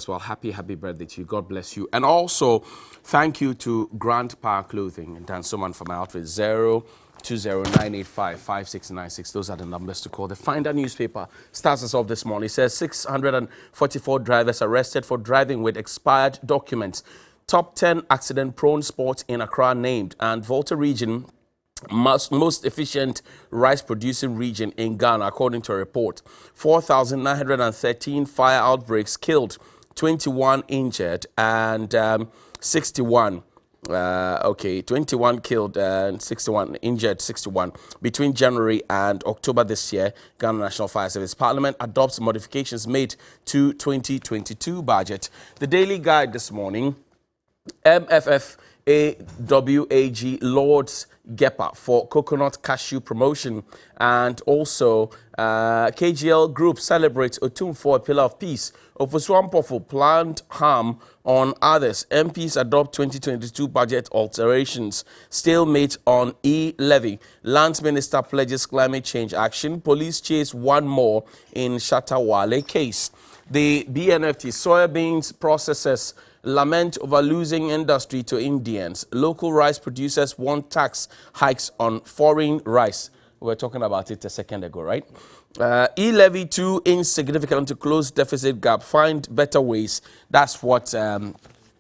Well, happy birthday to you. God bless you. And also, thank you to Grand Power Clothing and Dan Soman for my outfit. 0209855696. Those are the numbers to call. The Finder newspaper starts us off this morning. It says 644 drivers arrested for driving with expired documents. Top 10 accident-prone sports in Accra named, and Volta region most efficient rice producing region in Ghana, according to a report. 4,913 fire outbreaks killed, 21 injured, and 61. 21 killed and 61 injured, 61 between January and October this year. Ghana National Fire Service Parliament adopts modifications made to 2022 budget. The Daily Guide this morning. MFFAWAG Lords GEPA for coconut cashew promotion, and also KGL Group celebrates Otum for a pillar of peace. Ofosuampofo planned harm on others. MPs adopt 2022 budget alterations. Stalemate on e-levy. Lands Minister pledges climate change action. Police chase one more in Shatawale case. The BNFT soybeans processors lament over losing industry to Indians. Local rice producers want tax hikes on foreign rice. We were talking about it a second ago, right? E-levy too insignificant to close deficit gap. Find better ways. That's what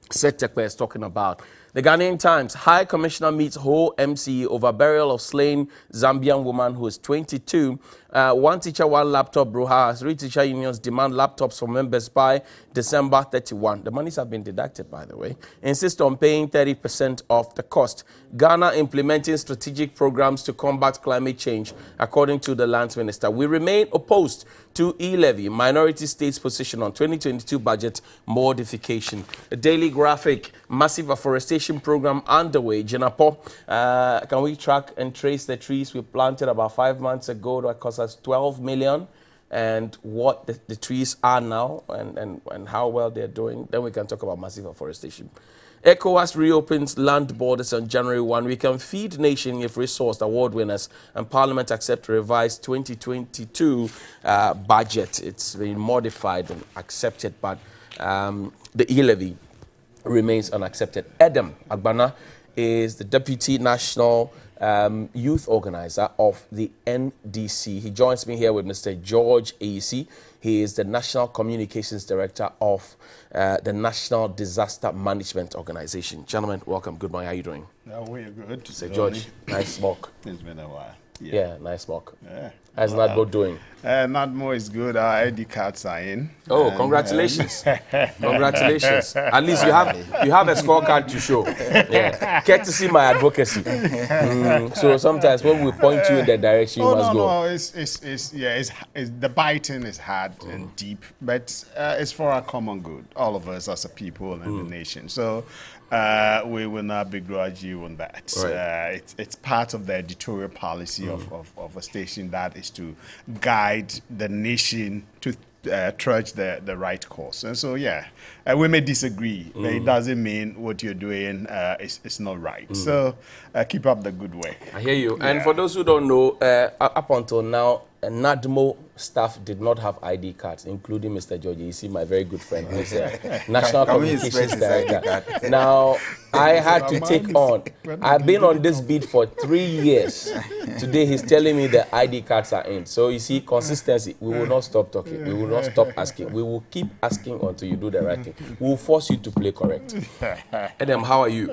Setekwe is talking about. The Ghanaian Times, High Commissioner meets Ho MCE over burial of slain Zambian woman who is 22. One teacher, one laptop, Bruha. 3 teacher unions demand laptops for members by December 31. The monies have been deducted, by the way. Insist on paying 30% of the cost. Ghana implementing strategic programs to combat climate change, according to the Lands Minister. We remain opposed to e-levy. Minority states' position on 2022 budget modification. A Daily Graphic, massive afforestation program underway. Jinapo, can we track and trace the trees we planted about 5 months ago that cost us 12 million, and what the trees are now and how well they're doing? Then we can talk about massive afforestation. ECOWAS reopens land borders on January 1. We can feed nation if resourced award winners, and Parliament accept revised 2022 budget. It's been modified and accepted, but the e-levy remains unaccepted. Edem Agbana is the Deputy National Youth Organizer of the NDC. He joins me here with Mr. George AEC. He is the National Communications Director of the National Disaster Management Organization. Gentlemen, welcome. Good morning. How are you doing? No, we're good. Mr. George, nice walk. It's been a while. Yeah, nice walk. Yeah. How's Nadbo doing? Nadmo is good. Our ID cards are in. Oh, congratulations. Congratulations. At least you have a scorecard to show. Yeah. Get to see my advocacy. So sometimes when we point you in the direction, you must go. No, it's the biting is hard and deep, but it's for our common good, all of us as a people and the nation. So we will not begrudge you on that. Right. It's part of the editorial policy of a station that is to guide the nation to trudge the right course. And so, we may disagree, but it doesn't mean what you're doing is not right. So keep up the good work. I hear you. Yeah. And for those who don't know, up until now, NADMO staff did not have ID cards, including Mr. George. You see, my very good friend, who is National Communications Director. Now, I had to take on. I've been on this beat for 3 years. Today, he's telling me the ID cards are in. So, you see, consistency. We will not stop talking. We will not stop asking. We will keep asking until you do the right thing. We will force you to play correct. Adam, how are you?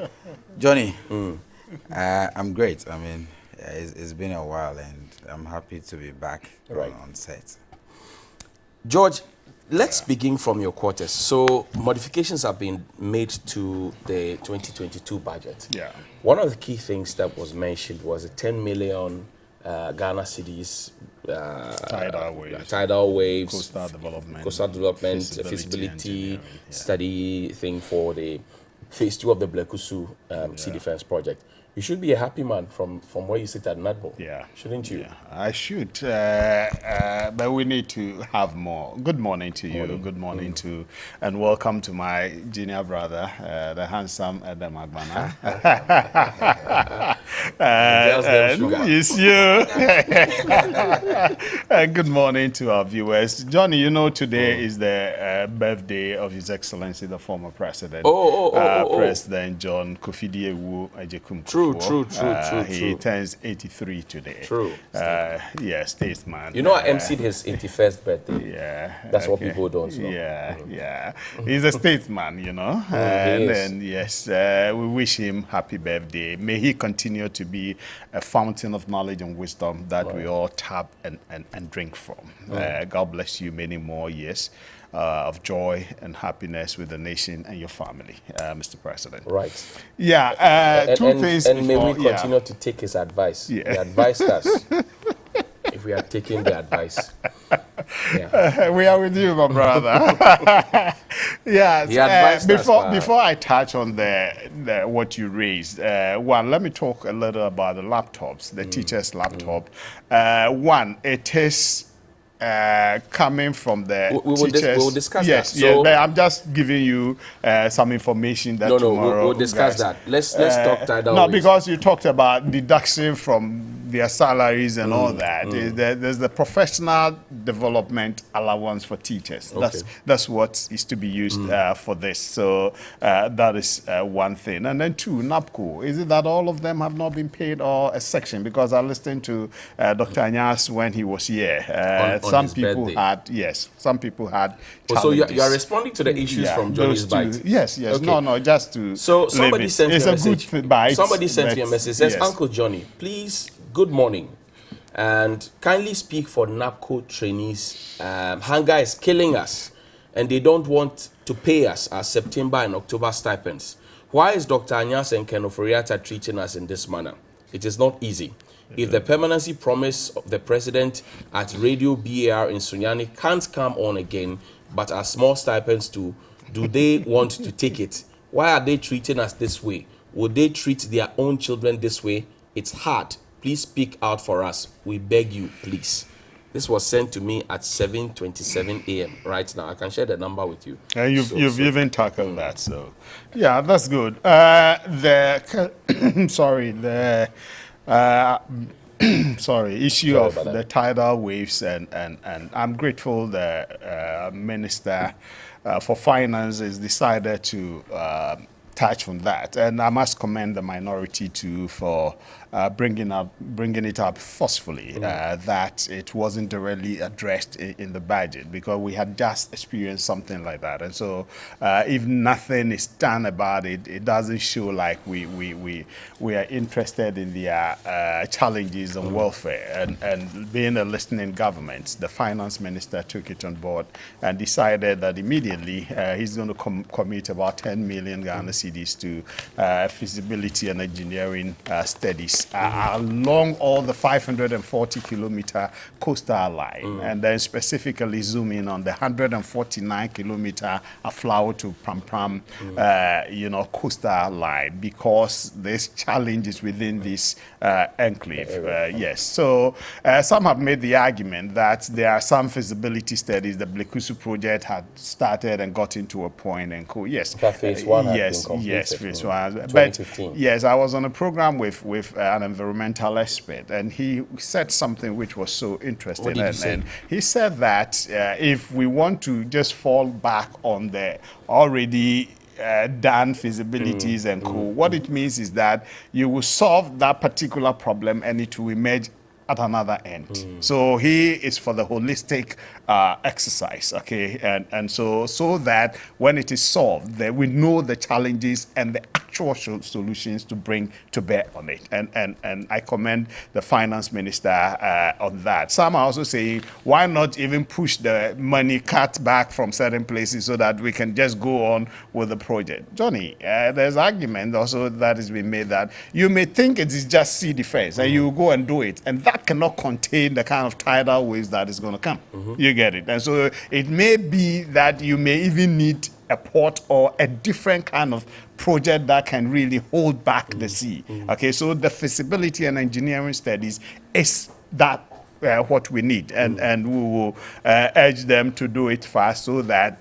Johnny, I'm great. I mean, it's been a while, and I'm happy to be back on set. George, let's begin from your quarters. So modifications have been made to the 2022 budget. Yeah. One of the key things that was mentioned was a 10 million Ghana cedis tidal waves, coastal development, feasibility study thing for the phase 2 of the Blekusu Sea Defense project. You should be a happy man from where you sit at NADMO. Yeah. Shouldn't you? Yeah, I should. But we need to have more. Good morning to you. Good morning to, and welcome to my junior brother, the handsome Edem Agbana. Girls them sugar. Yes, you. Good morning to our viewers. Johnny, you know today is the birthday of His Excellency, the former president. President John Kofi Ejekum True. He turns 83 today. True. Yeah, statesman. You know, I emceed his 81st birthday. Yeah. That's what people don't know. Yeah. He's a statesman, you know. And yes, we wish him happy birthday. May he continue to be a fountain of knowledge and wisdom that we all tap and drink from. God bless you many more years of joy and happiness with the nation and your family, Mr. President. Right. Yeah, two things. And may we continue to take his advice. Yeah. He advised us. If we are taking the advice. Yeah. We are with you, my brother. Yes. Before I touch on the what you raised, one, let me talk a little about the laptops, the teacher's laptop. One, it is coming from the teachers. We'll discuss that. So but I'm just giving you some information that tomorrow. We'll discuss that. Let's talk tidal No, waves. Because you talked about deduction from their salaries and all that. There's the professional development allowance for teachers. Okay. That's what is to be used for this. So that is one thing. And then two, NAPCO. Is it that all of them have not been paid or a section? Because I listened to Dr. Anyas when he was here. Some people had challenges. So you are responding to the issues from Johnny's Bite? Yes. Okay. No, just to So somebody sent me a message. Somebody sent me a message. Says, yes. Uncle Johnny, please, good morning. And kindly speak for NAPCO trainees. Hunger is killing us, and they don't want to pay us our September and October stipends. Why is Dr. Anyas and Ken Ofori-Atta treating us in this manner? It is not easy. If the permanency promise of the president at Radio BAR in Sunyani can't come on again, but our small stipends too, do they want to take it? Why are they treating us this way? Would they treat their own children this way? It's hard. Please speak out for us. We beg you, please. This was sent to me at 7:27 a.m. right now. I can share the number with you. And you've even tackled that, so yeah, that's good. Issue of the tidal waves, and I'm grateful the Minister for Finance has decided to touch on that, and I must commend the minority too for bringing it up forcefully that it wasn't directly addressed in the budget, because we had just experienced something like that, and so if nothing is done about it, it doesn't show like we are interested in their challenges and welfare. And being a listening government, the finance minister took it on board and decided that immediately he's going to commit about 10 million Ghana cedis to feasibility and engineering studies along all the 540-kilometer coastal line, and then specifically zoom in on the 149-kilometer Aflao to Pram, coastal line, because there's challenges within this enclave. Yes, so some have made the argument that there are some feasibility studies. The Blekusu project had started and got into a point, and yes, phase one. Yes, phase one. 2015. But yes, I was on a program with an environmental expert, and he said something which was so interesting. What did he say? And he said that if we want to just fall back on the already done feasibilities and what it means is that you will solve that particular problem and it will emerge at another end. So he is for the holistic exercise, okay, and so that when it is solved, that we know the challenges and the actual solutions to bring to bear on it. And I commend the finance minister on that. Some are also saying, why not even push the money cut back from certain places so that we can just go on with the project? Johnny, there's argument also that has been made that you may think it is just sea defense and you go and do it, and that cannot contain the kind of tidal waves that is going to come. You get it? And so it may be that you may even need a port or a different kind of project that can really hold back the sea. Okay, so the feasibility and engineering studies is that what we need, and we will urge them to do it fast, so that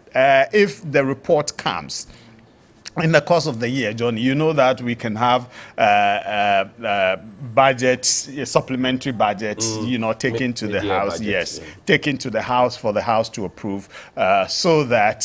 if the report comes in the course of the year, Johnny, you know that we can have budgets, supplementary budgets, you know, taken to the House, budgets, taken to the House for the House to approve, so that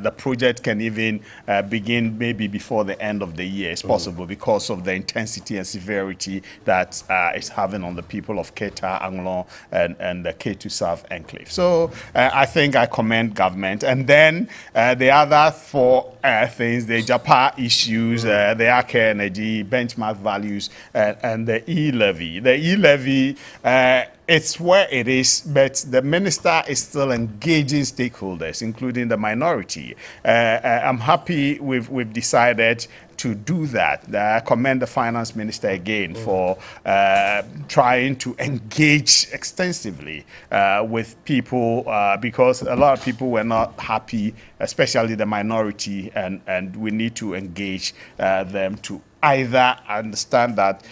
the project can even begin maybe before the end of the year, is possible, because of the intensity and severity that it's having on the people of Keta, Anglon, and the K2 South Enclave. So I think I commend government. And then the other four things, the Japan issues, the Aker Energy, benchmark values, and the e-levy. The e-levy, it's where it is, but the minister is still engaging stakeholders, including the minority. I'm happy we've decided to do that. I commend the finance minister again for trying to engage extensively with people, because a lot of people were not happy, especially the minority, and we need to engage them to either understand that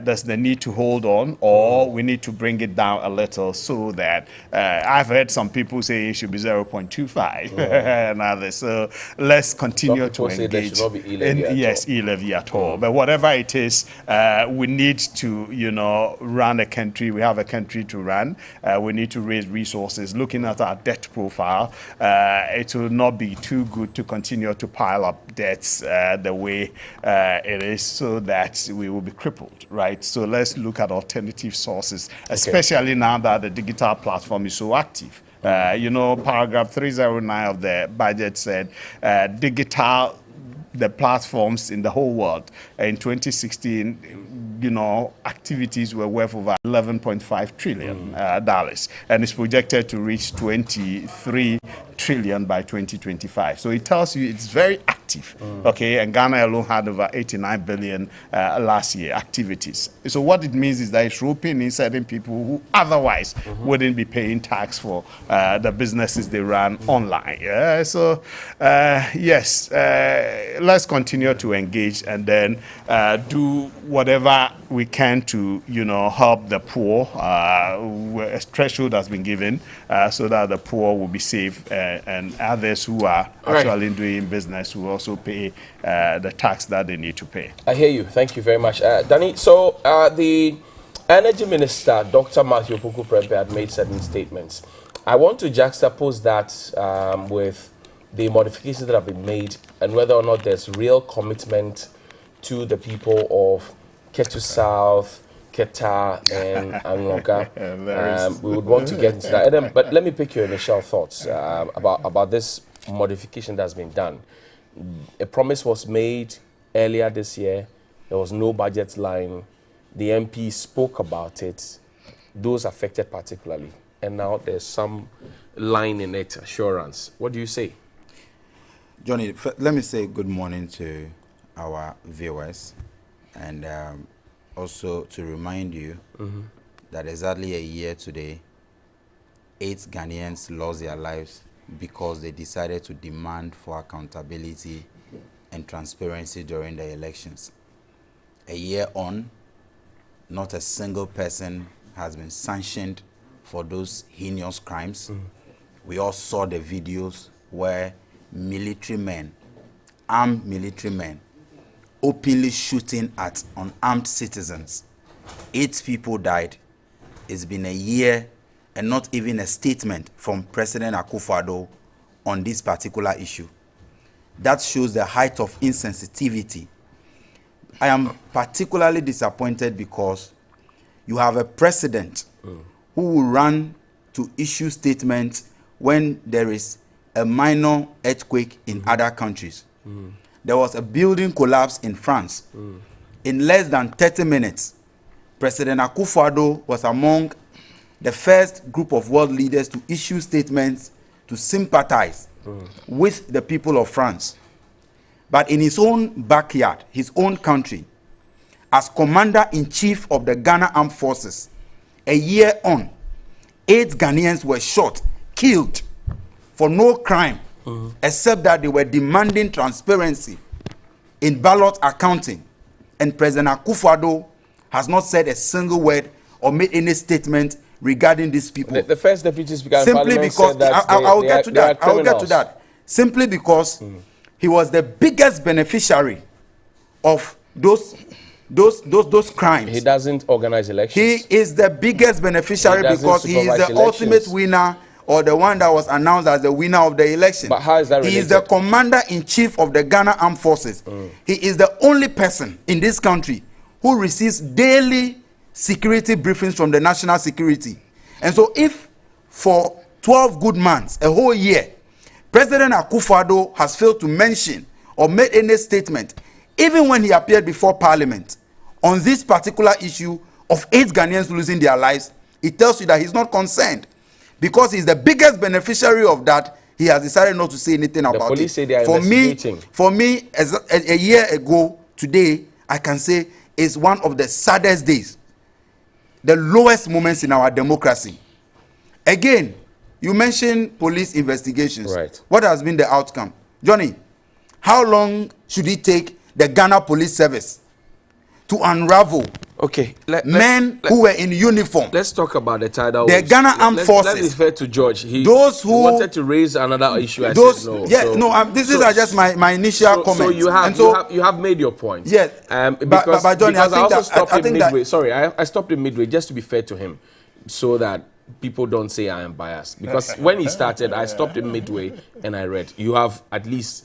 there's the need to hold on, or we need to bring it down a little, so that I've heard some people say it should be 0.25 and others. So let's continue to engage. Yes, e-levy at all. But whatever it is, we need to, you know, run a country. We have a country to run. We need to raise resources. Looking at our debt profile, it will not be too good to continue to pile up debts the way it is, so that we will be crippled. Right, so let's look at alternative sources, especially now that the digital platform is so active. You know, paragraph 309 of the budget said digital, the platforms in the whole world. In 2016, you know, activities were worth over $11.5 trillion dollars, and it's projected to reach 23 trillion by 2025. So it tells you it's very active. Okay, and Ghana alone had over 89 billion last year activities. So what it means is that it's roping in certain people who otherwise wouldn't be paying tax for the businesses they run online. So yes, let's continue to engage, and then do whatever we can to, you know, help the poor. A threshold has been given so that the poor will be safe, and others who are actually doing business will also pay the tax that they need to pay. I hear you. Thank you very much. Danny, so the Energy Minister, Dr. Matthew Opoku-Prempeh, had made certain statements. I want to juxtapose that with the modifications that have been made, and whether or not there's real commitment to the people of Ketu South, Keta, and Anglonka. We would want to get into that. But let me pick your initial thoughts about this modification that's been done. A promise was made earlier this year. There was no budget line. The MP spoke about it, those affected particularly. And now there's some line in it, assurance. What do you say? Johnny, let me say good morning to our viewers, and also to remind you that exactly a year today, 8 Ghanaians lost their lives because they decided to demand for accountability and transparency during the elections. A year on, not a single person has been sanctioned for those heinous crimes. We all saw the videos where military men, armed military men, openly shooting at unarmed citizens. 8 people died. It's been a year and not even a statement from President Akufo-Addo on this particular issue. That shows the height of insensitivity. I am particularly disappointed because you have a president who will run to issue statements when there is a minor earthquake in other countries. There was a building collapse in France. In less than 30 minutes, President Akufo-Addo was among the first group of world leaders to issue statements to sympathize with the people of France. But in his own backyard, his own country, as Commander-in-Chief of the Ghana Armed Forces, a year on, 8 Ghanaians were shot, killed, for no crime, except that they were demanding transparency in ballot accounting. And President Akufo-Addo has not said a single word or made any statement regarding these people. The first deputy speaker simply because said that I will get to that. Simply because he was the biggest beneficiary of those crimes. He doesn't organize elections. He is the biggest beneficiary because he is the ultimate winner, or the one that was announced as the winner of the election. But how is that related? He is the commander-in-chief of the Ghana Armed Forces. He is the only person in this country who receives daily security briefings from the national security. And so if for 12 good months, a whole year, President Akufo-Addo has failed to mention or made any statement, even when he appeared before Parliament, on this particular issue of 8 Ghanaians losing their lives, it tells you that he's not concerned. Because he's the biggest beneficiary of that, he has decided not to say anything about it. The police say they are investigating. For me, as a year ago, today, I can say is one of the saddest days, the lowest moments in our democracy. Again, you mentioned police investigations. Right. What has been the outcome? Johnny, how long should it take the Ghana Police Service to unravel men who were in uniform? Let's talk about the tidal The waves. Ghana Armed Forces. Let's refer to George. Those who he wanted to raise another issue. I those, said no. yeah, so, no. This is just my initial comment. So you have made your point. Yes. Because Johnny, I also stopped I him midway. Sorry, I stopped him midway just to be fair to him, so that people don't say I am biased. Because when he started, I stopped him midway and I read. You have at least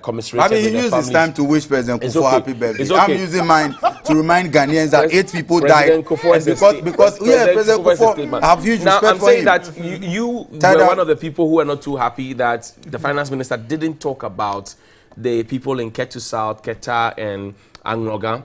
commiserated. I mean, he used his time to wish President Kufuor happy birthday. Okay. I'm using mine to remind Ghanaians that 8 people President died. Kufuor Because President Kufuor have huge respect for him. I'm saying that you were one of the people who were not too happy that the finance minister didn't talk about the people in Ketu South, Keta, and Angroga.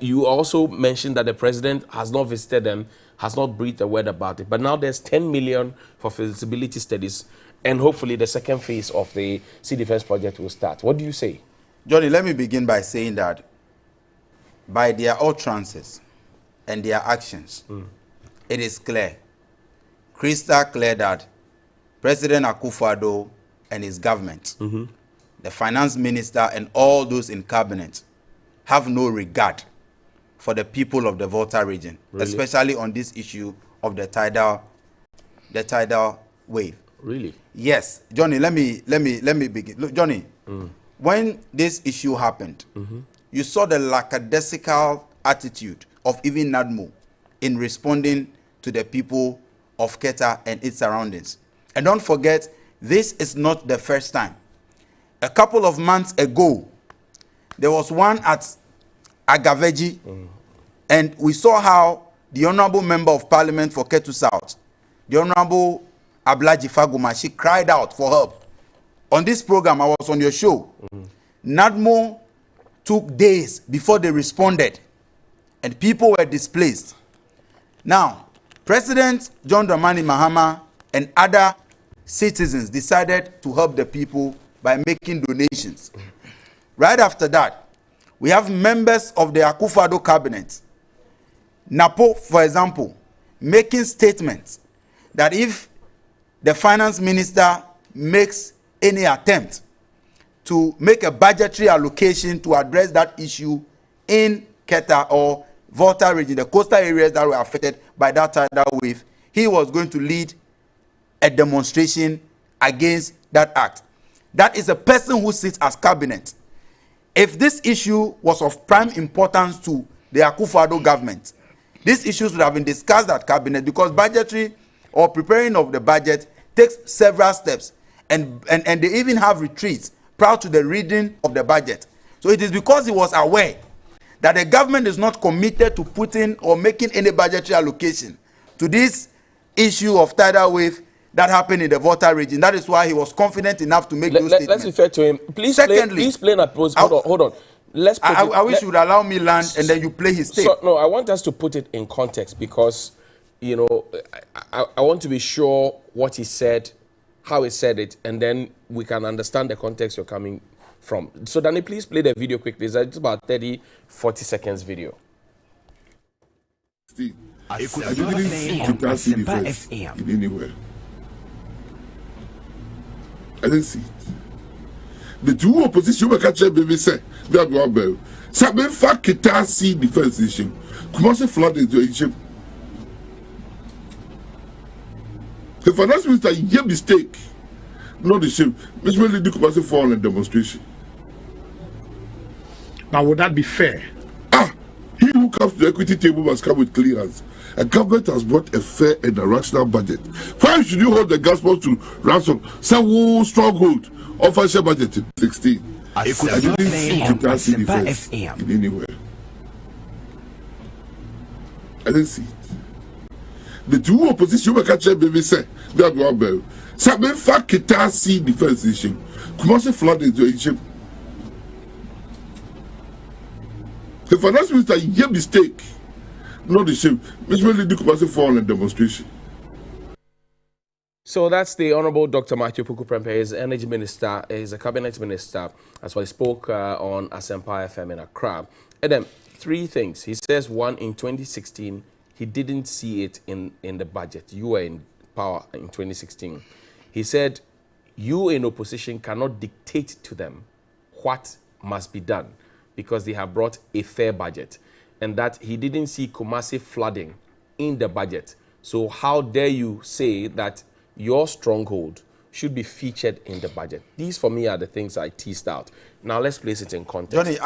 You also mentioned that the president has not visited them, has not breathed a word about it. But now there's 10 million for feasibility studies, and hopefully the second phase of the Sea Defense project will start. What do you say? Johnny, let me begin by saying that by their utterances and their actions, it is clear, crystal clear, that President Akufo-Addo and his government, the finance minister and all those in cabinet, have no regard for the people of the Volta region, especially on this issue of the tidal wave. Really? Yes, Johnny. Let me begin. Look, Johnny, when this issue happened, you saw the lackadaisical attitude of even NADMO in responding to the people of Keta and its surroundings. And don't forget, this is not the first time. A couple of months ago, there was one at Agaveji, and we saw how the Honorable Member of Parliament for Ketu South, the Honorable Ablaji Faguma, she cried out for help. On this program, I was on your show. NADMO took days before they responded, and people were displaced. Now, President John Dramani Mahama and other citizens decided to help the people by making donations. Right after that, we have members of the Akufo-Addo cabinet, Napo, for example, making statements that if the finance minister makes any attempt to make a budgetary allocation to address that issue in Keta or Volta region, the coastal areas that were affected by that tidal wave, he was going to lead a demonstration against that act. That is a person who sits as cabinet. If this issue was of prime importance to the Akufo-Addo government, these issues would have been discussed at cabinet, because budgetary or preparing of the budget takes several steps, and they even have retreats prior to the reading of the budget. So it is because he was aware that the government is not committed to putting or making any budgetary allocation to this issue of tidal wave that happened in the Volta region. That is why he was confident enough to make those statements. Let's refer to him. Please play that post. Hold on. I wish you would allow me land and then you play his tape. So, no, I want us to put it in context, because, you know, I want to be sure what he said, how he said it, and then we can understand the context you're coming from. So, Danny, please play the video quickly. It's about 30-40 seconds video. I didn't see the defense in anywhere. I didn't see it. The two opposition were catching baby said that one bell. Sabe fact Keta see defense issue. Commercial flood is the issue. The finance minister made mistake not the shame. Mr. Mele do Kumasi fall on a demonstration. Now, would that be fair? He who comes to the equity table must come with clearance. A government has brought a fair and a rational budget. Why should you hold the gospel to ransom? Some stronghold of a budget in 16. I didn't see Kitasi defense in anywhere. I didn't see it. The two opposition were catching baby say that one bell. Some fact Kitasi defense issue. Kumasi flood into issue. The finance minister, he made mistake. Not the shame. Mr. Mele do Kumasi fall on a demonstration. So that's the Honorable Dr. Matthew Puku Prempeh. He's energy minister, he's a cabinet minister. That's why he spoke on Asempa FM in Accra. And then three things. He says, one, in 2016, he didn't see it in the budget. You were in power in 2016. He said, you in opposition cannot dictate to them what must be done, because they have brought a fair budget, and that he didn't see Kumasi flooding in the budget. So how dare you say that your stronghold should be featured in the budget? These for me are the things I teased out. Now let's place it in context. Johnny,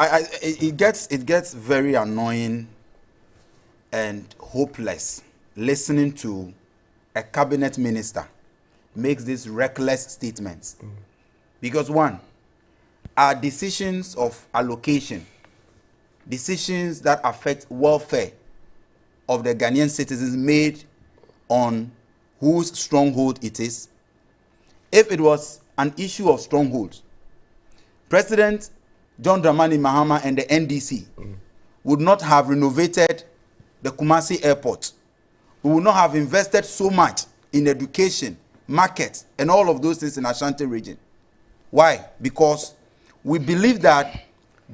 it gets very annoying and hopeless listening to a cabinet minister makes these reckless statements. Because one, our decisions of allocation, decisions that affect welfare of the Ghanaian citizens made on whose stronghold it is. If it was an issue of strongholds, President John Dramani Mahama and the NDC would not have renovated the Kumasi airport. We would not have invested so much in education, market, and all of those things in Ashanti region. Why? Because we believe that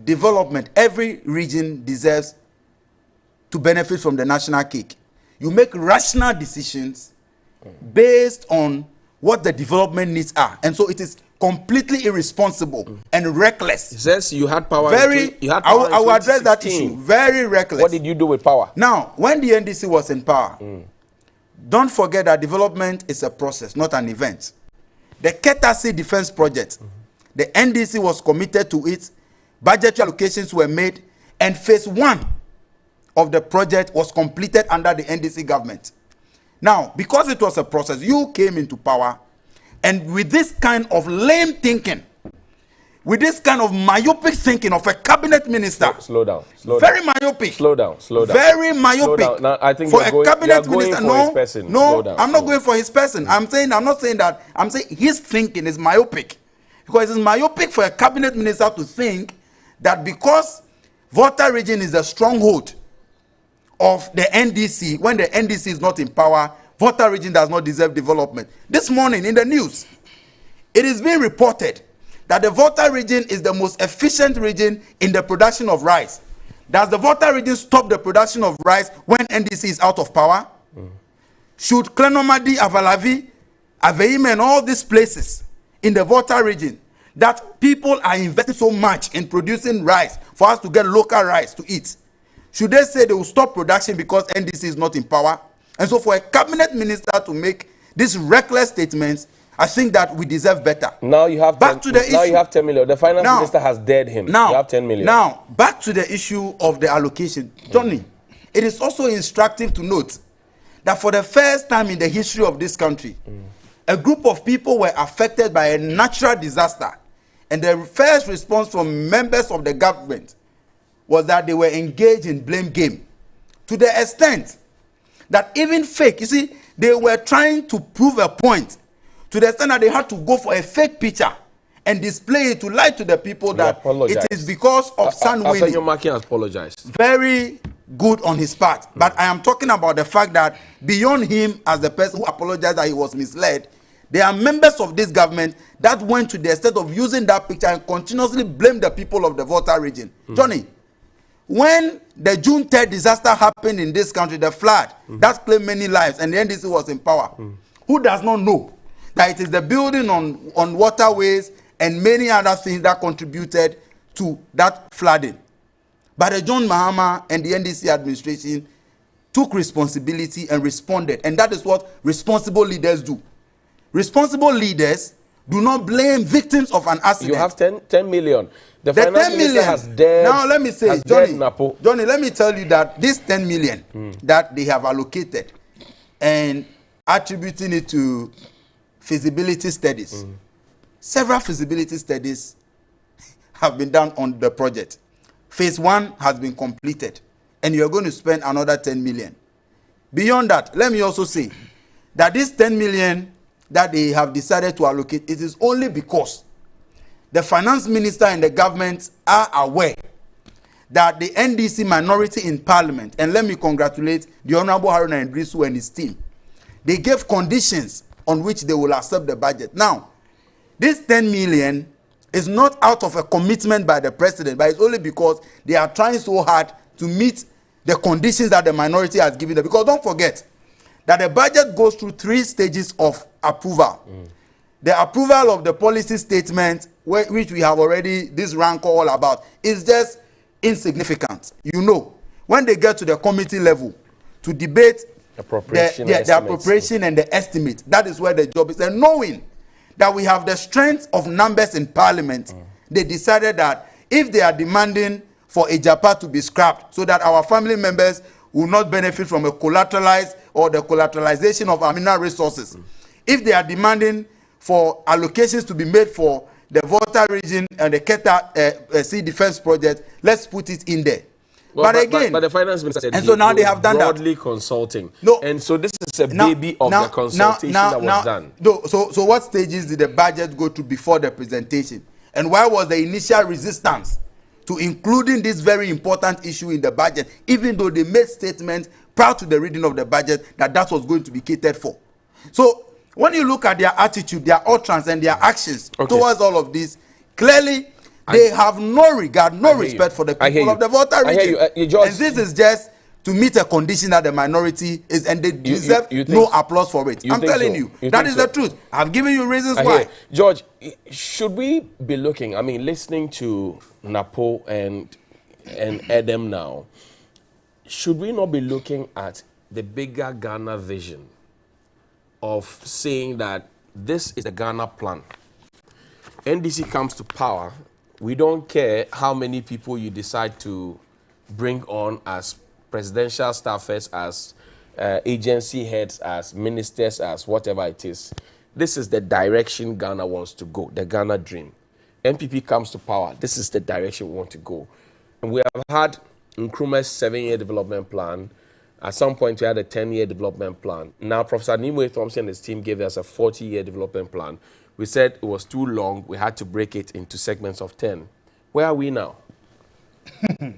development, every region deserves to benefit from the national cake. You make rational decisions based on what the development needs are. And so it is completely irresponsible and reckless. He says you had power. I will address that issue. Very reckless. What did you do with power? Now, when the NDC was in power, don't forget that development is a process, not an event. The Ketasi Defense Project, the NDC was committed to it, budgetary allocations were made, and phase 1 of the project was completed under the NDC government. Now, because it was a process, you came into power, and with this kind of lame thinking, with this kind of myopic thinking of a cabinet minister, slow down. Very myopic. Slow down. Very myopic. Slow down. Now, I think for a cabinet minister, no, I'm not going for his person. I'm not saying that. I'm saying his thinking is myopic, because it's myopic for a cabinet minister to think that because Volta region is a stronghold of the NDC, when the NDC is not in power, Volta region does not deserve development. This morning in the news, it is being reported that the Volta region is the most efficient region in the production of rice. Does the Volta region stop the production of rice when NDC is out of power? Should Klenomadi, Avalavi, Aveime, and all these places in the Volta region that people are investing so much in producing rice for us to get local rice to eat, should they say they will stop production because NDC is not in power? And so for a cabinet minister to make these reckless statements, I think that we deserve better. Now you have back to the issue. Now you have 10 million. The finance minister has dared him. Now you have 10 million. Now back to the issue of the allocation, Johnny. It is also instructive to note that for the first time in the history of this country, a group of people were affected by a natural disaster, and the first response from members of the government was that they were engaged in blame game, to the extent that even fake, you see, they were trying to prove a point, to the extent that they had to go for a fake picture and display it to lie to the people that it is because of sun winning. After has apologized. Very good on his part. But I am talking about the fact that beyond him as the person who apologized that he was misled, there are members of this government that went to the extent of using that picture and continuously blame the people of the Volta region. Johnny, when the June 3rd disaster happened in this country, the flood, that claimed many lives, and the NDC was in power, who does not know that it is the building on waterways and many other things that contributed to that flooding? But the John Mahama and the NDC administration took responsibility and responded, and that is what responsible leaders do. Responsible leaders Do not blame victims of an accident. You have 10 million. The The finance 10 minister million. has dared. Now let me say, has dared Johnny, Napo. Johnny, let me tell you that this 10 million that they have allocated and attributing it to feasibility studies. Several feasibility studies have been done on the project. Phase 1 has been completed, and you're going to spend another 10 million. Beyond that, let me also say that this 10 million that they have decided to allocate, it is only because the finance minister and the government are aware that the NDC minority in parliament, and let me congratulate the Honorable Haruna Idrisu and his team, they gave conditions on which they will accept the budget. Now, this 10 million is not out of a commitment by the president, but it's only because they are trying so hard to meet the conditions that the minority has given them. Because don't forget that the budget goes through 3 stages of approval. The approval of the policy statement, which we have already this rank all about, is just insignificant. You know, when they get to the committee level to debate the appropriation and the estimate, that is where the job is. And knowing that we have the strength of numbers in parliament, they decided that if they are demanding for a Japa to be scrapped so that our family members will not benefit from a collateralized or the collateralization of our mineral resources, if they are demanding for allocations to be made for the Volta region and the Keta Sea Defense Project, let's put it in there. Well, but the finance minister said, and so now they have done broadly that. Consulting. No, and so this is a baby of the consultation that was done. So what stages did the budget go to before the presentation? And why was the initial resistance to including this very important issue in the budget, even though they made statements prior to the reading of the budget that that was going to be catered for? So when you look at their attitude, their utterance, and their actions towards all of this, clearly they have no regard, no respect for the people of the Volta region. And this is just to meet a condition that the minority is, and they deserve no applause for it. I'm telling you, that is the truth. I've given you reasons why. George, should we be looking, I mean, listening to Napo and Edem now, should we not be looking at the bigger Ghana vision of saying that this is the Ghana plan? NDC comes to power, we don't care how many people you decide to bring on as presidential staffers, as agency heads, as ministers, as whatever it is. This is the direction Ghana wants to go, the Ghana dream. NPP comes to power, this is the direction we want to go. And we have had Nkrumah's 7-year development plan. At some point, we had a 10-year development plan. Now, Professor Nimue Thompson and his team gave us a 40-year development plan. We said it was too long. We had to break it into segments of 10. Where are we now?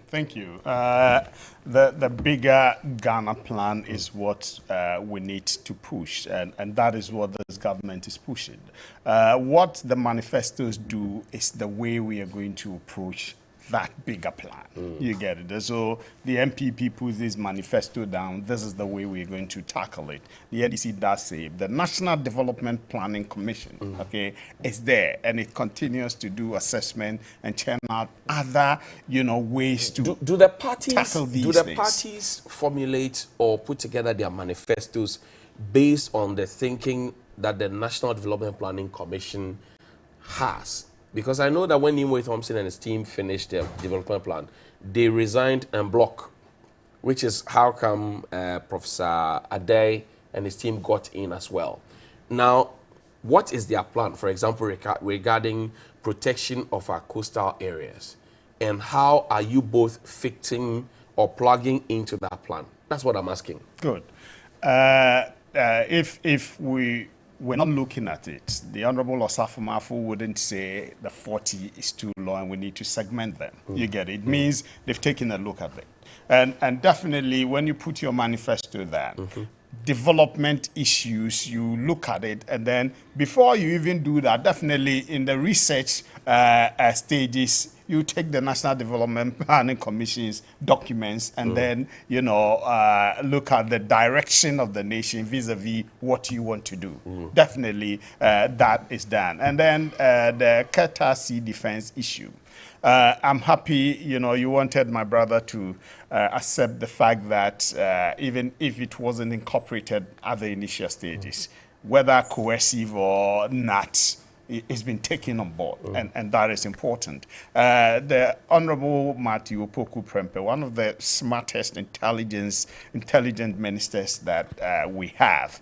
Thank you. The bigger Ghana plan is what we need to push, and that is what this government is pushing. What the manifestos do is the way we are going to approach that bigger plan. You get it? So the MPP puts this manifesto down. This is the way we're going to tackle it. The NDC does say the National Development Planning Commission, okay, is there, and it continues to do assessment and churn out other, ways to do the parties tackle these do the things. Parties formulate or put together their manifestos based on the thinking that the National Development Planning Commission has? Because I know that when Nimue Thompson and his team finished their development plan, they resigned en bloc, which is how come Professor Adey and his team got in as well. Now, what is their plan, for example, regarding protection of our coastal areas? And how are you both fitting or plugging into that plan? That's what I'm asking. Good. If we're not looking at it, the Honorable Osafo Mafu wouldn't say the 40 is too low and we need to segment them. You get it? It means they've taken a look at it. And definitely when you put your manifesto there, development issues, you look at it, and then before you even do that, definitely in the research stages, you take the National Development Planning Commission's documents and then, look at the direction of the nation vis-a-vis what you want to do. Definitely that is done. And then the Keta Sea Defense issue. I'm happy, you wanted my brother to accept the fact that even if it wasn't incorporated at the initial stages, whether coercive or not, it's been taken on board, and that is important. The Honorable Matthew Opoku Prempeh, one of the smartest, intelligent ministers that we have,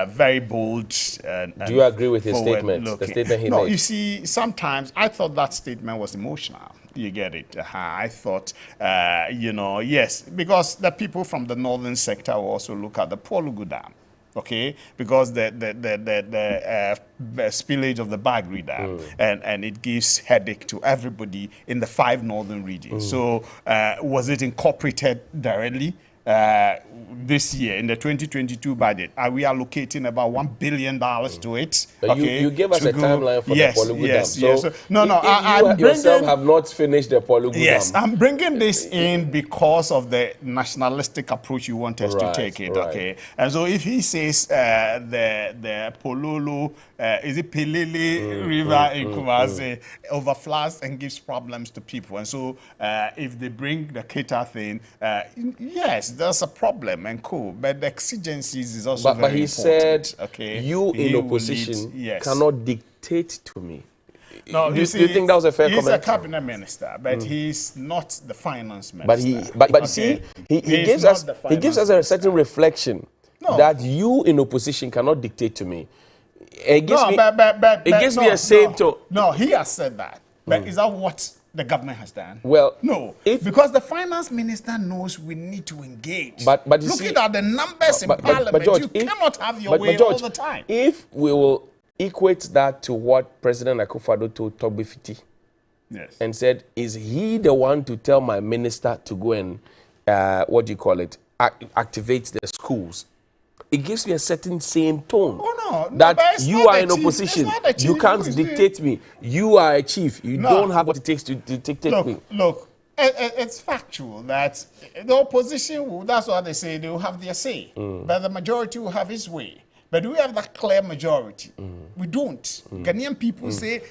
very bold. Do you agree with his statement? The statement he made? No, you see, sometimes I thought that statement was emotional. You get it. I thought, yes, because the people from the northern sector will also look at the Polugu Dam. Okay, because the spillage of the Bagri Dam, and it gives headache to everybody in the 5 northern regions. So was it incorporated directly? This year in the 2022 budget, are we allocating about $1 billion to it? Okay, you gave us a timeline for the Polugu Dam. So you yourself have not finished the Polugu Dam. Yes, I'm bringing this in because of the nationalistic approach you want us to take it. Right. Okay, and so if he says the Pololo, is it Pelele River in Kumasi overflows and gives problems to people, and so if they bring the Keta thing, yes, there's a problem and cool, but the exigencies is also very he important. Said, okay, you in opposition cannot dictate to me. No, do you think that was a fair comment? He's a cabinet minister, but he's not the finance minister. But see, he gives us a certain reflection that you in opposition cannot dictate to me. It gives me a same to. No, he has said that, but is that what the government has done? Well, no, because the finance minister knows we need to engage. But looking at the numbers in Parliament, George, you cannot have your way all the time. If we will equate that to what President Akufo-Addo told Togbe Fiti, and said, is he the one to tell my minister to go and activate the schools? It gives me a certain same tone. Oh, no, that you are in opposition. You can't dictate me. You are a chief. You don't have what it takes to dictate me. Look, it's factual that the opposition will, that's what they say, they will have their say. But the majority will have his way. But do we have that clear majority? We don't. Ghanaian people say,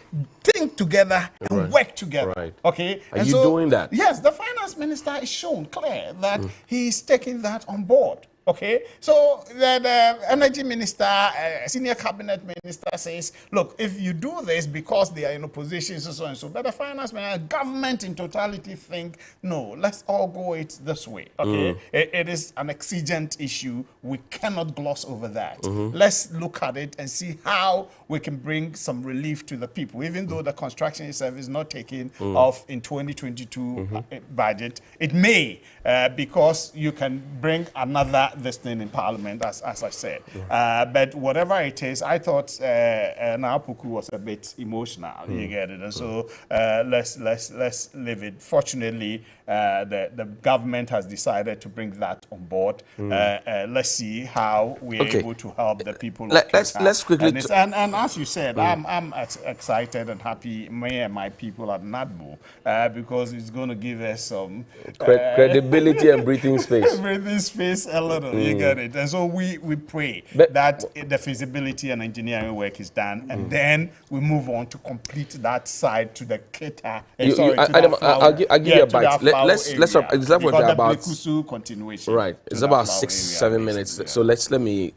think together and work together. Right. Okay? Are you doing that? Yes, the finance minister is shown clear that he's taking that on board. Okay, so the energy minister, senior cabinet minister says, look, if you do this because they are in opposition, so and so, but the finance minister, government in totality think, no, let's all go it this way. Okay, it is an exigent issue. We cannot gloss over that. Let's look at it and see how we can bring some relief to the people, even though the construction itself is not taken off in 2022 budget. It may, because you can bring another this thing in Parliament, as I said. But whatever it is, I thought Napuku was a bit emotional. You get it, and so let's leave it. Fortunately, the government has decided to bring that on board. Let's see how we are able to help the people. Let's quickly. And as you said, I'm excited and happy. Me and my people at NADBO because it's going to give us some credibility and breathing space. Breathing space a little. You get it. And so we pray that the feasibility and engineering work is done, and then we move on to complete that side to the Keta. I'll give you a bite. Let's about continuation. Right. It's about 6-7 minutes. So let me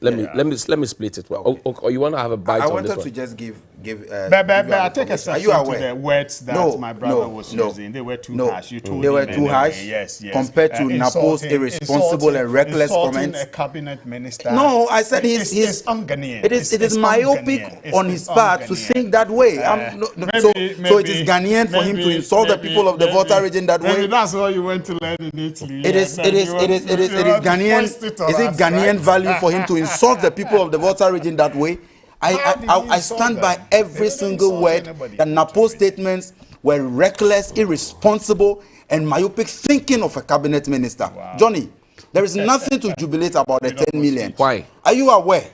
split it. Well, or you want to have a bite on this one? I wanted to just give. But I take a section to the words that my brother was using. They were too harsh. You told they were too harsh. Yes. Compared to Napo's irresponsible and reckless comments. A cabinet minister. No, I said he's un-Ghanaian. It is myopic on his part to think that way. So it is Ghanaian for him to insult the people of the Volta region that way. That's what you went to learn in Italy. It is Ghanaian. Is it Ghanaian value for him to insult the people of the Volta region that way? I stand by every single word that Napo's statements were reckless, irresponsible, and myopic thinking of a cabinet minister. Wow. Johnny, there is nothing to jubilate about the 10 million. Why? Are you aware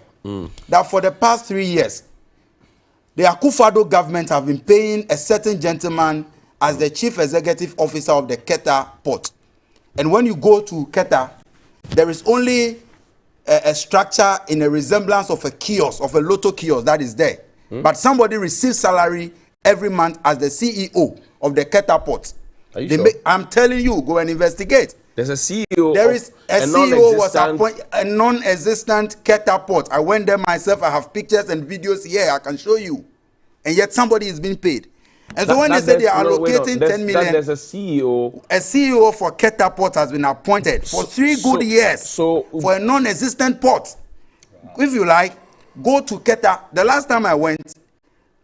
that for the past 3 years, the Akufo-Addo government have been paying a certain gentleman as the chief executive officer of the Keta port? And when you go to Keta, there is only a structure in a resemblance of a kiosk, of a lotto kiosk that is there. But somebody receives salary every month as the CEO of the Keta port. Are you sure? I'm telling you, go and investigate. There's a CEO. There is a CEO was appointed, a non-existent Keta port. I went there myself. I have pictures and videos here. I can show you. and yet somebody is being paid. And so when they say they are allocating 10 million, there's a CEO. A CEO for Keta Port has been appointed for 3 good years for a non-existent port. If you like, go to Keta. The last time I went,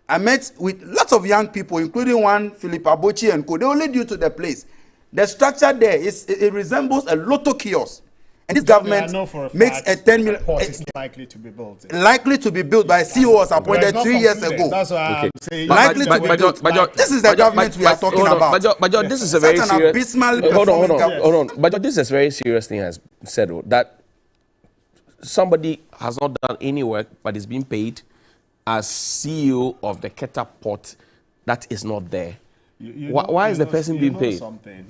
I met with lots of young people, including one Philip Abochi and co. They only due to the place. The structure there it resembles a lotto kiosk. And this government makes a 10 million. Port is likely to be built. Likely to be built by a CEO was appointed 3 years ago. That's why I'm saying. Likely to be built. This is the government we are talking about. But this is a very serious. Abysmal Hold on. But this is a very serious thing has said that somebody has not done any work but is being paid as CEO of the Keta Port that is not there. Why is the person being paid?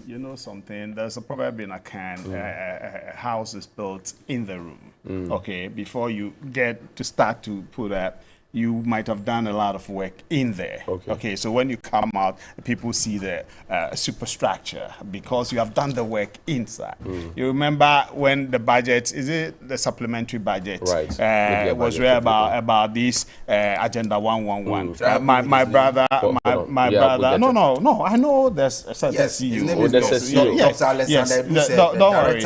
You know something. There's a proverb in Akan. A house is built in the room. Okay, before you get to start to put up, you might have done a lot of work in there. Okay, so when you come out, people see the superstructure because you have done the work inside. You remember when the budget, is it the supplementary budget? Right. Was read about this Agenda 111. My brother. No. I know there's a certain CEO. There's a CEO. Dr. Alexander Eduse, don't worry.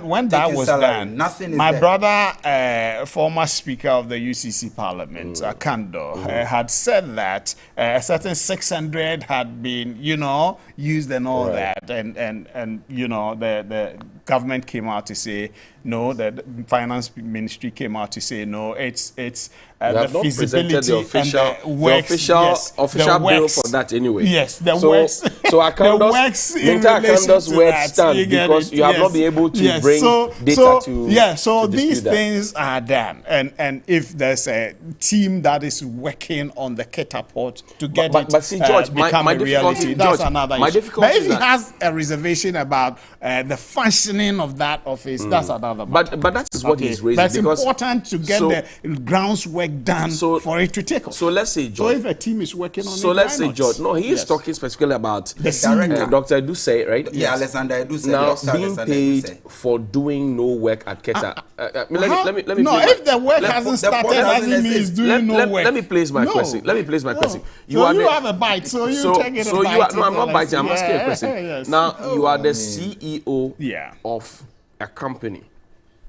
When that was done, my brother, former Speaker of the UCC Parliament, Akando, had said that a certain 600 had been, used and all that, and the government came out to say no. The finance ministry came out to say no. It's the feasibility the official bill for that anyway. Yes, the works. So Akando's works stand because you have not been able to bring data to. Yeah, so these things are done, and if there's a team that is working on the Keta Port to get but see, George, my difficulty, that's another issue. But if he has a reservation about the functioning of that office, that's another matter. But that is what he's raising. But it's important to get the groundwork done for it to take off. So let's say, George. So if a team is working on it, let's say, George. No, he is talking specifically about the director, Dr. Eduse, right? Yeah, Alexander Eduse. Now being paid for doing no work at Keta. Let me. No, if the work hasn't started, doesn't mean he's doing no work. Let me place my question. You have a bite, so you take it. No, I'm not biting. I'm asking a question. Now you are the CEO of a company.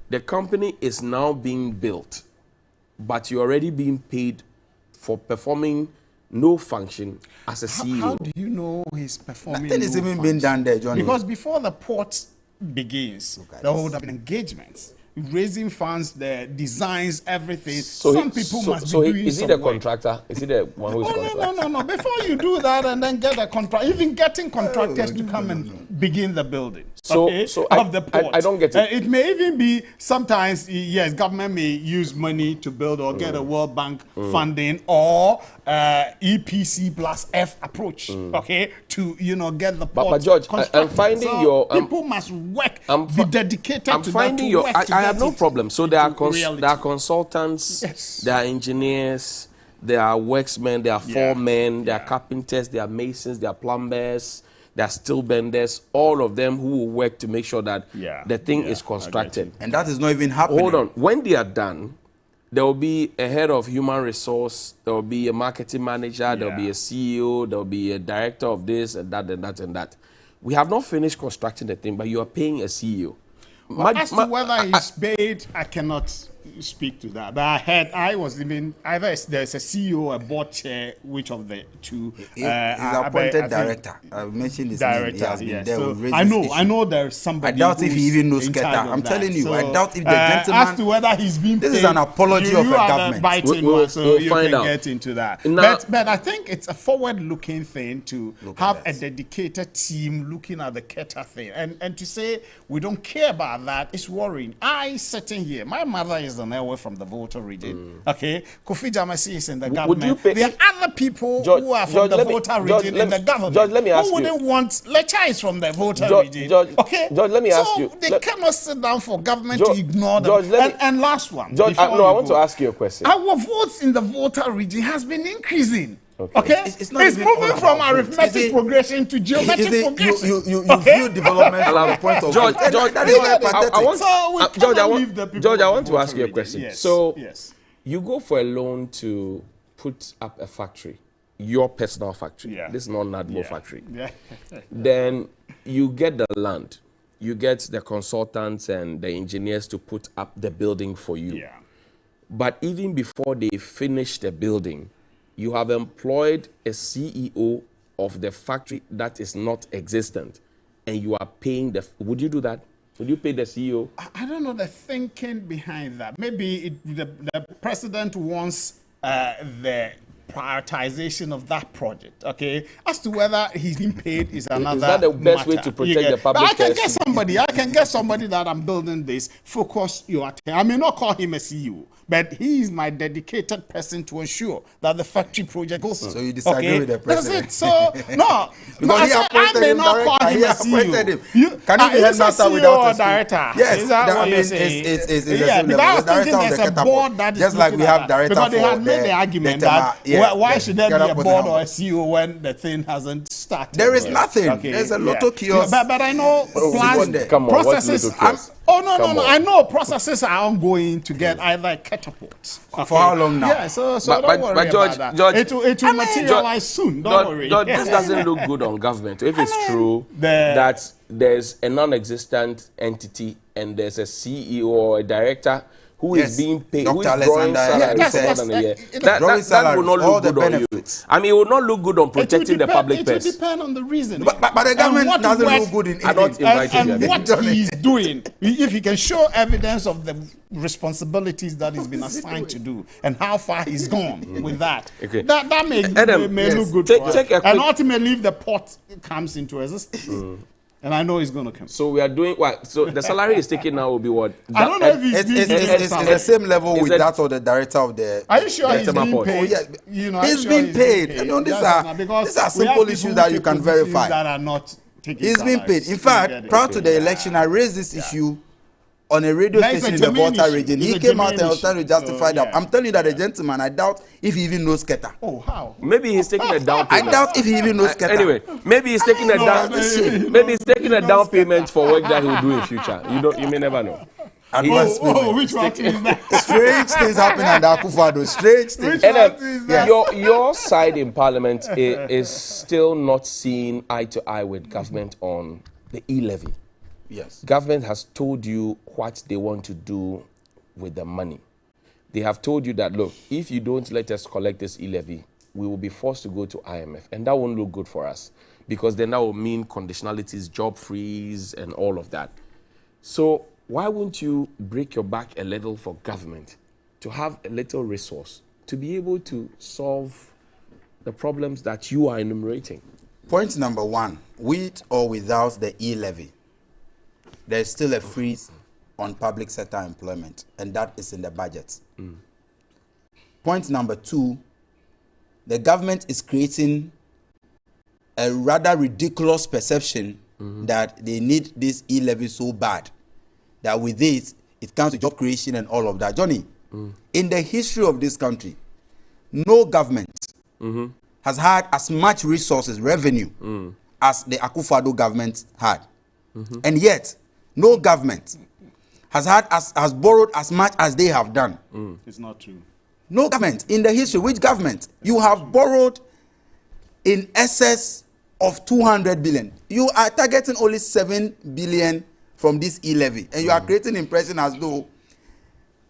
The company is now being built, but you're already being paid for performing no function as a CEO. How do you know he's performing? Nothing is even being done there, Johnny. Because before the port begins, there would have been engagements, raising funds, the designs, everything. Some people must be doing is he the contractor? Is he the one who is contractor? No. Before you do that and then get a contract, even getting contractors to come and begin the building. Of the port. I don't get it. It may even be sometimes, yes, government may use money to build or get a World Bank funding or EPC plus F approach, to get the port. But George, I'm finding people must work, be dedicated to that. I have no problem. So there are consultants, there are engineers, there are worksmen, there are foremen, there are carpenters, there are masons, there are plumbers, there are steel benders, all of them who will work to make sure that the thing is constructed. And that is not even happening. Hold on. When they are done, there will be a head of human resource, there will be a marketing manager, there will be a CEO, there will be a director of this and that and that and that. We have not finished constructing the thing, but you are paying a CEO. As to whether he's paid, I cannot speak to that. But I was even either there's a CEO, a board chair, which of the two? He's appointed director. I mentioned his name. He has been there. So I know there's somebody. I doubt if he even knows Keta. I'm telling you, I doubt if the gentleman. As to whether he's been paid, this is an apology of a government. We'll you can get into that. But I think it's a forward-looking thing to have a dedicated team looking at the Keta thing, and to say we don't care about that is worrying. I sitting here, my mother is an away from the Volta region. Kofi Jamasi is in the government. There are other people who are from the Volta region in the government. George, let me ask who wouldn't want Lecha is from the Volta region. George, let me ask you. They cannot sit down for government to ignore them. And last one. George, I want to ask you a question. Our votes in the Volta region has been increasing. It's moving from arithmetic progression to geometric progression. You view development from the point of George, I want to ask you a question. So you go for a loan to put up a factory, your personal factory, Yeah. this is not NADMO factory, Yeah. then you get the land, you get the consultants and the engineers to put up the building for you. Yeah. But even before they finish the building, you have employed a CEO of the factory that is not existent, and you are paying the. Would you do that? Would you pay the CEO? I don't know the thinking behind that. Maybe the president wants the prioritization of that project. Okay, as to whether he's been paid is another. Is that the best way matter. to protect the public? But I can get somebody that I'm building this. Focus your attention. I may not call him a CEO, but he is my dedicated person to ensure that the factory project goes. So you disagree with the president? That's it. So no, Because I may not call him a CEO. Can he be headmaster without a director? Yes, Is that that, what I mean, you're saying? it's Yeah, because I was thinking there's a board that is just like we looking at have that. director Because they for had made the argument that why should there be a board or a CEO when the thing hasn't started? There is nothing. There's a lotto kiosk. But I know plans, Come on, what's processes. lotto kiosk? No. I know processes are ongoing to get either catapults. For how long now? Yeah, so But don't worry George, about that. George, It will materialize soon. Don't worry. This doesn't look good on government. If it's true that there's a non-existent entity and there's a CEO or a director who is being paid, who is Dr. drawing Alexander, salary for more than a year, drawing that will not all look the good on you. benefits. I mean, it will not look good on protecting the public It will purse. depend on the reason. But the government doesn't look good in I'm not eating. inviting And you. what he's doing, if he can show evidence of the responsibilities that he's been assigned to do and how far he's gone with that, Okay. that may Adam, look good take for us. a quick- And ultimately, if the pot comes into existence, and I know it's going to come. So we are doing what? So the salary is taken now will be what? I don't know if he's being paid It's the same level Is with that- that of the director of the. Are you sure he's That's my being point. paid? Oh, yeah. You know, are you He's sure being paid. You know, these Yes, are- now, because these are we have simple people issues who that you take can positions verify. That are not taking He's been paid. salaries. In fact, You get it. prior to the election, I raised this issue on a radio That is station a in the genuine Volta issue. region. It's He a came out and genuine was trying to issue. justify So, that. yeah. I'm telling you that the gentleman, I doubt if he even knows Keta. Oh, how? Maybe he's taking a down I payment. doubt if he even knows Keta. Anyway, maybe he's taking a down. Maybe he's taking a down payment for work that he'll do in future. You may never know. Advance payment. Which one is that? Strange things happen under Akufo-Addo. Strange things. And Yeah. your side in parliament is still not seeing eye to eye with government on the e-levy. Yes. Government has told you what they want to do with the money. They have told you that, look, if you don't let us collect this e-levy, we will be forced to go to IMF. And that won't look good for us because then that will mean conditionalities, job freeze, and all of that. So why won't you break your back a little for government to have a little resource to be able to solve the problems that you are enumerating? Point number one, with or without the e-levy, there's still a freeze on public sector employment, and that is in the budget. Point number two, the government is creating a rather ridiculous perception that they need this e-levy so bad that with this, it comes to job creation and all of that. Johnny, in the history of this country, no government has had as much resources, revenue, as the Akufo-Addo government had. And yet, no government has borrowed as much as they have done. It's not true. No government in the history. Which government? You have borrowed in excess of 200 billion. You are targeting only 7 billion from this e-levy, and you are creating impression as though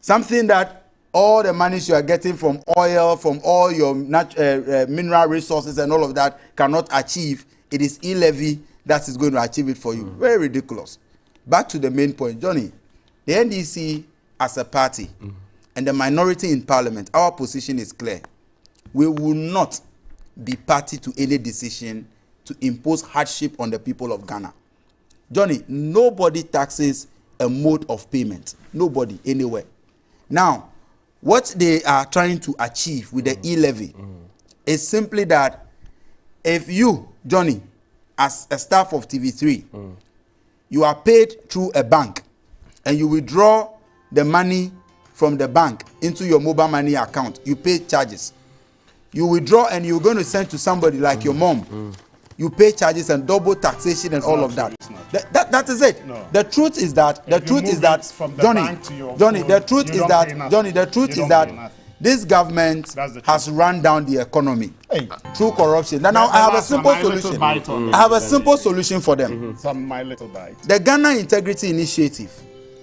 something that all the monies you are getting from oil, from all your mineral resources and all of that cannot achieve. It is e-levy that is going to achieve it for you. Very ridiculous. Back to the main point, Johnny. The NDC as a party and the minority in parliament, our position is clear. We will not be party to any decision to impose hardship on the people of Ghana. Johnny, nobody taxes a mode of payment. Nobody, anywhere. Now, what they are trying to achieve with the e-levy is simply that if you, Johnny, as a staff of TV3, you are paid through a bank and you withdraw the money from the bank into your mobile money account, you pay charges. You withdraw and you're going to send to somebody like your mom, you pay charges and double taxation and all of that. That is it. No. The truth is that If you move it from the Johnny, bank to your Johnny, phone, the truth you is don't that pay nothing. Johnny, the truth You is don't pay that nothing. This government has run down the economy through corruption. Now I have a simple solution. I have a simple solution for them. My little bite. The Ghana Integrity Initiative,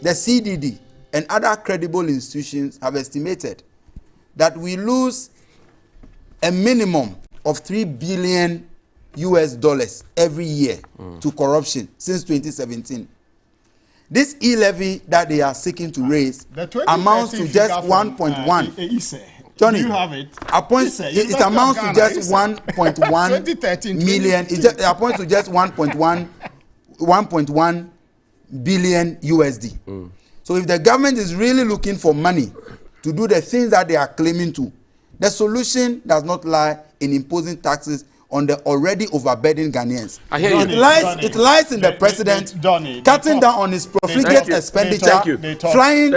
the CDD, and other credible institutions have estimated that we lose a minimum of $3 billion every year to corruption since 2017. This e-levy that they are seeking to raise amounts to just 1.1. Johnny, you have it. It amounts to just 1.1 million. It amounts to just 1.1 billion USD. So if the government is really looking for money to do the things that they are claiming to, the solution does not lie in imposing taxes on the already overburdened Ghanaians. I hear you. It lies in the president cutting down on his profligate expenditure, flying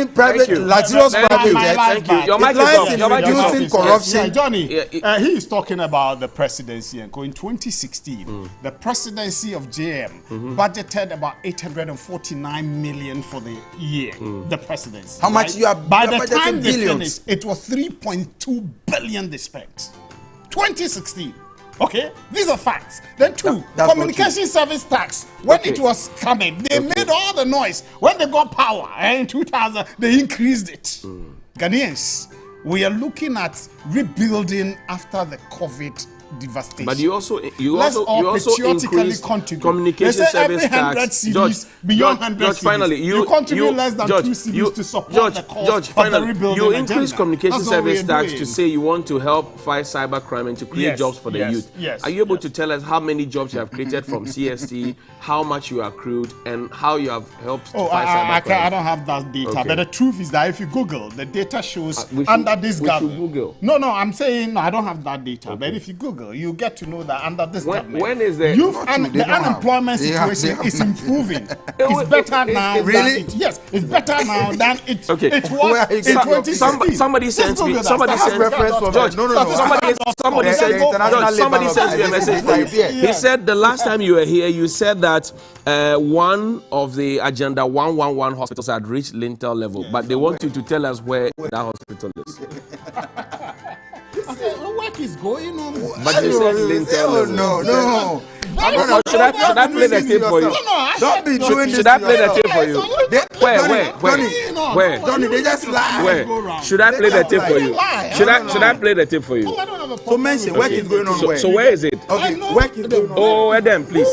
private, luxurious private jets. Thank you. Your mic is off. Your mic is reducing corruption. Yeah, Johnny, he is talking about the presidency. And in 2016, the presidency of JM budgeted about 849 million for the year. The presidency. How much you are? By the time they finished, it was 3.2 billion they spent. 2016. Okay, these are facts. Then two, communication service tax. When it was coming, they made all the noise. When they got power in 2000, they increased it. Ghanaians, we are looking at rebuilding after the COVID devastation. But you also increase communication service tax. George, finally, you contribute less than 2 cedis to support the cost of the rebuilding you increase agenda. communication service tax doing. to say you want to help fight cybercrime and to create jobs for the youth. Are you able to tell us how many jobs you have created from CST, how much you accrued, and how you have helped fight cybercrime? I don't have that data, but the truth is that if you Google, the data shows under this government. No, I'm saying I don't have that data, but if you Google, you get to know that under this government, when is the the unemployment situation is improving. It's better now. Really? Yes, it's better now than it was in 2016. Somebody sent me. Somebody sent me. Somebody sent me a message for you. He said the last time you were here, you said that one of the Agenda 111 hospitals had reached lintel level, but they want you to tell us where that hospital is. Work is going on. But you said lintel level. No. Should I play the tape for you? Don't be doing this. Should I play the tape for you? Where? Johnny, they just lie. Where? Should I play the tape for you? Should I play the tape for you? So mention work is going on where? So where is it? Okay, work is going on. Oh, where then, please.